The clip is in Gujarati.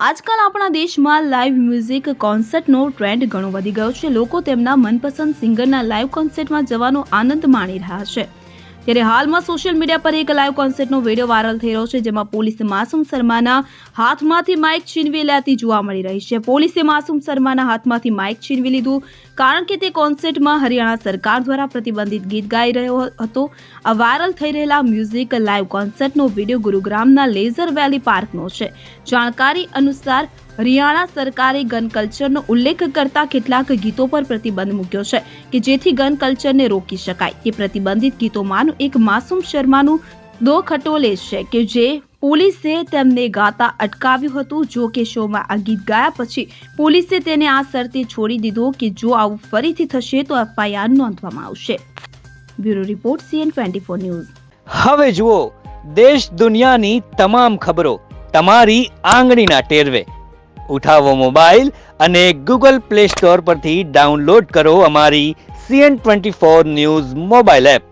આજકાલ આપણા દેશમાં લાઇવ મ્યુઝિક કોન્સર્ટનો ટ્રેન્ડ ઘણો વધી ગયો છે। લોકો તેમના મનપસંદ સિંગરના લાઇવ કોન્સર્ટમાં જવાનો આનંદ માણી રહ્યા છે। ત્યારે હાલમાં સોશિયલ મીડિયા પર એક લાઇવ કોન્સર્ટનો વિડીયો વાયરલ થઈ રહ્યો છે, જેમાં પોલીસે માસૂમ શર્માના હાથમાંથી માઇક છીનવી લેતી જોવા મળી રહી છે। પોલીસે માસૂમ શર્માના હાથમાંથી માઇક છીનવી લીધું કારણ કે તે કોન્સર્ટમાં હરિયાણા સરકાર દ્વારા પ્રતિબંધિત ગીત ગાઈ રહ્યો હતો। આ વાયરલ થઈ રહેલા મ્યુઝિક લાઇવ કોન્સર્ટનો વિડીયો ગુરુગ્રામના લેઝર વેલી પાર્કનો છે। જાણકારી અનુસાર હરિયાણા સરકારે ગન કલ્ચરનો ઉલ્લેખ કરતા કેટલાક ગીતો પર પ્રતિબંધ મૂક્યો છે કે જેથી ગન કલ્ચરને રોકી શકાય। તે પ્રતિબંધિત ગીતોમાંનું એક માસૂમ શર્માનું દો ખટોલે છે કે જે પોલીસે તેમને ગાતા અટકાવ્યું હતું। જો કે શોમાં આ ગીત ગાયા પછી પોલીસે તેને આ શરતે છોડી દીધો કે જો આવું ફરીથી થશે તો એફઆઈઆર નોંધવામાં આવશે। Bureau report CN24 news. હવે જુઓ દેશ દુનિયાની તમામ ખબરો તમારી આંગળીના ટેરવે। ઉઠાવો મોબાઈલ અને ગૂગલ પ્લે સ્ટોર પરથી ડાઉનલોડ કરો અમારી CN24 ન્યૂઝ મોબાઈલ એપ।